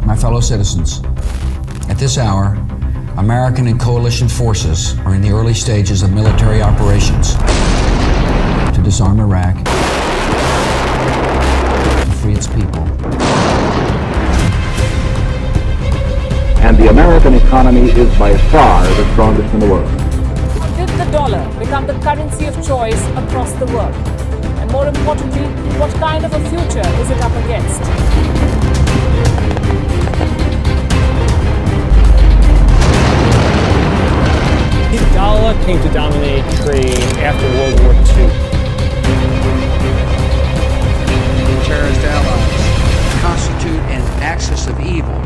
my fellow citizens, at this hour, American and coalition forces are in the early stages of military operations to disarm Iraq, to free its people. And the American economy is by far the strongest in the world. Did the dollar become the currency of choice across the world? And more importantly, what kind of a future is it up against? The dollar came to dominate trade after World War II. Terrorist allies constitute an axis of evil.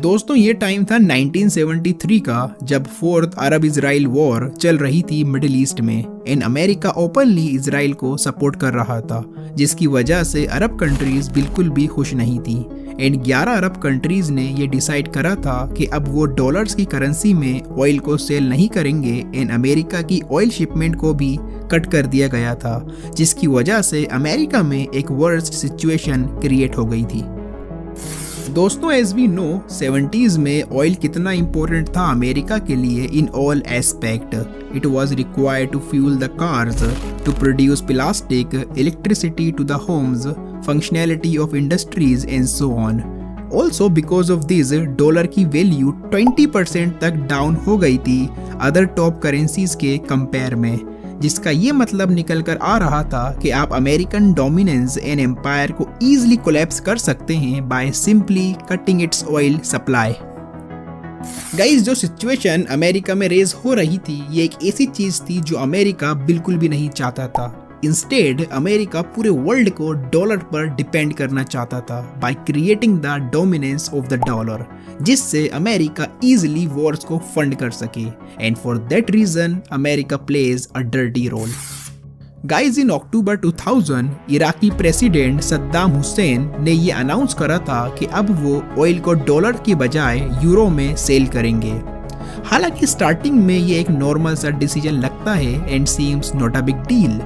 दोस्तों ये time था 1973 का, जब fourth अरब Israel war चल रही थी middle east में and America openly Israel को सपोर्ट कर रहा था, जिसकी वजह से अरब कंट्रीज बिल्कुल भी खुश नहीं थी एंड 11 अरब कंट्रीज ने ये डिसाइड करा था कि अब वो डॉलर्स की करेंसी में ऑयल को सेल नहीं करेंगे एंड अमेरिका की ऑयल शिपमेंट को भी कट कर दिया गया था, जिसकी वजह से अमेरिका में एक वर्स्ट सिचुएशन क्रिएट हो गई थी। दोस्तों एज वी नो 70s में ऑयल कितना इम्पोर्टेंट था अमेरिका के लिए in all aspect. It was required to fuel the cars, to produce plastic, electricity to the homes, functionality of industries and so on. Also because of this dollar की value 20% तक down हो गई थी other top currencies के compare में, जिसका ये मतलब निकल कर आ रहा था कि आप अमेरिकन डोमिनेंस एंड एम्पायर को ईजिली कोलैप्स कर सकते हैं by simply cutting it's oil supply. Guys जो सिचुएशन अमेरिका में रेज हो रही थी ये एक ऐसी चीज थी जो अमेरिका बिल्कुल भी नहीं चाहता था। इंस्टेड अमेरिका पूरे वर्ल्ड को डॉलर पर डिपेंड करना चाहता था by creating the dominance of the dollar, जिससे अमेरिका इजीली वॉर्स को फंड कर सके and for that reason America plays a dirty role. Guys in October 2000 Iraqi president Saddam Hussein ने ये अनाउंस करा था कि अब वो ऑयल को डॉलर के बजाय यूरो में सेल करेंगे। हालांकि स्टार्टिंग में ये एक नॉर्मल सा डिसीजन लगता है and seems not a big deal,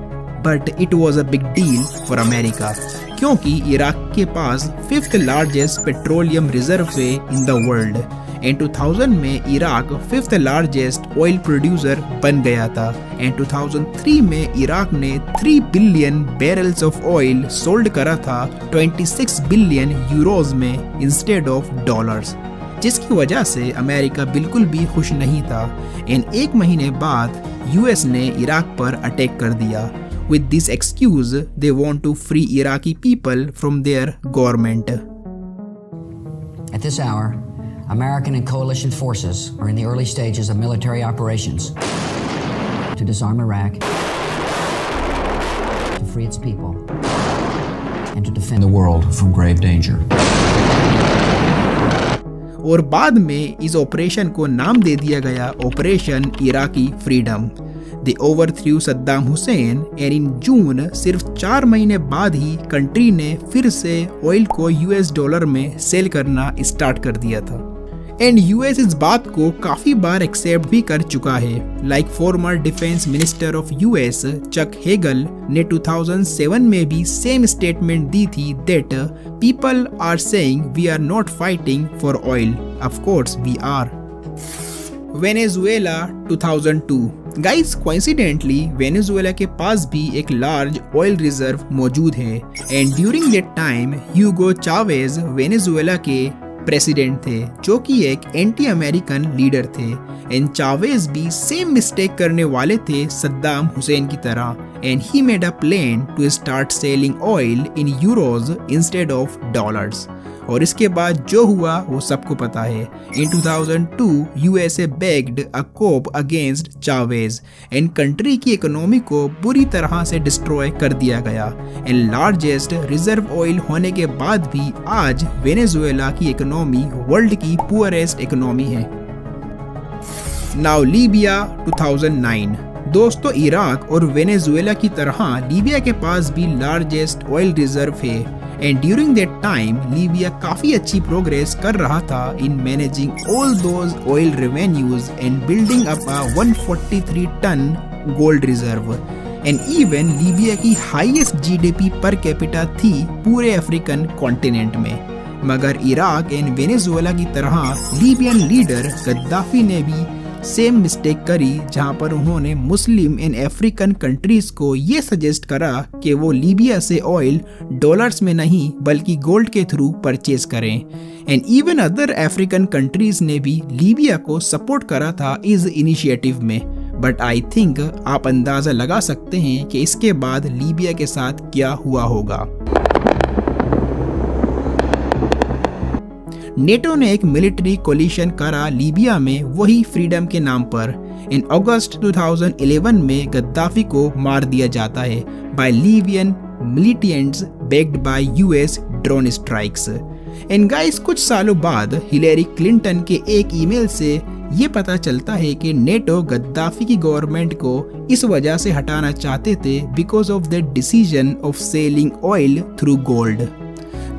but it was a big deal for America, क्योंकि इराक के पास 5th लार्जेस्ट पेट्रोलियम रिजर्व है इन द वर्ल्ड एंड 2000 में Iraq 5th largest oil producer बन गया था एंड 2003 में इराक ने 3 billion barrels of oil sold करा था 26 बिलियन यूरोज में इंस्टेड ऑफ डॉलर्स, जिसकी वजह से अमेरिका बिल्कुल भी खुश नहीं था एंड एक महीने बाद यूएस ने इराक पर अटैक कर दिया। With this excuse, they want to free Iraqi people from their government. At this hour, American and coalition forces are in the early stages of military operations to disarm Iraq, to free its people, and to defend the world from grave danger. और बाद में इस operation को नाम दे दिया गया Operation Iraqi Freedom. They overthrew Saddam Hussein and in June सिर्फ 4 महीने बाद ही कंट्री ने फिर से ऑयल को यूएस डॉलर में सेल करना स्टार्ट कर दिया था एंड यूएस इस बात को काफी बार एक्सेप्ट भी कर चुका है। Like former defence minister of US Chuck Hagel ने 2007 में भी सेम स्टेटमेंट दी थी that people are saying we are not fighting for oil, of course we are. Venezuela 2002 guys coincidentally Venezuela के पास भी एक लार्ज ऑयल रिजर्व मौजूद है and during that time Hugo Chavez Venezuela के प्रेसिडेंट थे, जो कि एक एंटी अमेरिकन लीडर थे एंड चावेज भी सेम मिस्टेक करने वाले थे सद्दाम हुसैन की तरह and he made a plan to start selling oil in euros instead of dollars. और इसके बाद जो हुआ वो सबको पता है। In 2002 USA backed a coup against Chavez and country की इकोनॉमी को बुरी तरह से डिस्ट्रॉय कर दिया गया एंड लार्जेस्ट रिजर्व ऑयल होने के बाद भी आज वेनेजुएला की इकोनॉमी वर्ल्ड की पुअरेस्ट इकोनॉमी है। नाउ लीबिया 2009 दोस्तों इराक और वेनेजुएला की तरह लीबिया के पास भी लार्जेस्ट ऑयल रिजर्व है and during that time Libya काफी अच्छी प्रोग्रेस कर रहा था in managing all those oil revenues and building up a 143 ton gold reserve and even Libya की हाईएस्ट जीडीपी पर कैपिटा थी पूरे अफ्रीकन कॉन्टिनेंट में। मगर इराक एंड वेनेजुएला की तरह लीबियन लीडर गद्दाफी ने भी सेम मिस्टेक करी, जहां पर उन्होंने मुस्लिम एंड अफ्रीकन कंट्रीज को ये सजेस्ट करा कि वो लीबिया से ऑयल डॉलर्स में नहीं बल्कि गोल्ड के थ्रू परचेज करें। And even other African countries ने भी लीबिया को सपोर्ट करा था इस इनिशिएटिव में। बट आई थिंक आप अंदाजा लगा सकते हैं कि इसके बाद लीबिया के साथ क्या हुआ होगा। नेटो ने एक मिलिट्री कोलिशन करा लीबिया में, वही फ्रीडम के नाम पर। इन अगस्त 2011 में गद्दाफी को मार दिया जाता है by Libyan militants backed by US drone strikes. And guys, कुछ सालों बाद हिलेरी क्लिंटन के एक ईमेल से ये पता चलता है कि नेटो गद्दाफी की गवर्नमेंट को इस वजह से हटाना चाहते थे because of the decision of selling oil through gold.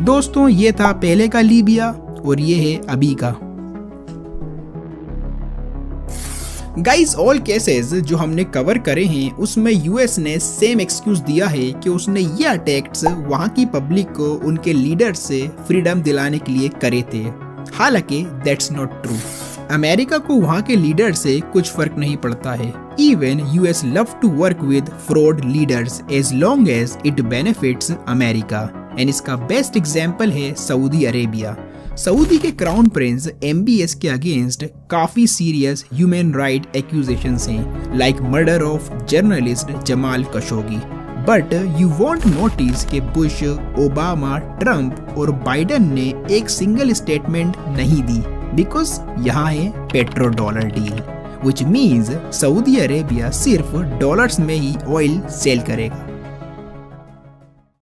दोस्तों, ये था पहले का लीबिया और ये है अभी का। गाइस, ऑल केसेस जो हमने कवर करे हैं उसमें यूएस ने सेम एक्सक्यूज दिया है कि उसने ये अटैक्स वहां की पब्लिक को उनके लीडर से फ्रीडम दिलाने के लिए करे थे। हालांकि दैट्स नॉट ट्रू। अमेरिका को वहां के लीडर से कुछ फर्क नहीं पड़ता है। Even US love to work with fraud leaders as long as it benefits America. And इसका बेस्ट एग्जाम्पल है सऊदी अरेबिया। सऊदी के क्राउन प्रिंस MBS के अगेंस्ट काफी सीरियस ह्यूमन राइट एक्यूजेशंस हैं, like murder of journalist Jamal Khashoggi. But you won't notice कि Bush, Obama, Trump और Biden ने एक सिंगल स्टेटमेंट नहीं दी, बिकॉज यहाँ है petro dollar deal, which means Saudi Arabia सिर्फ डॉलर्स में ही ऑयल सेल करेगा।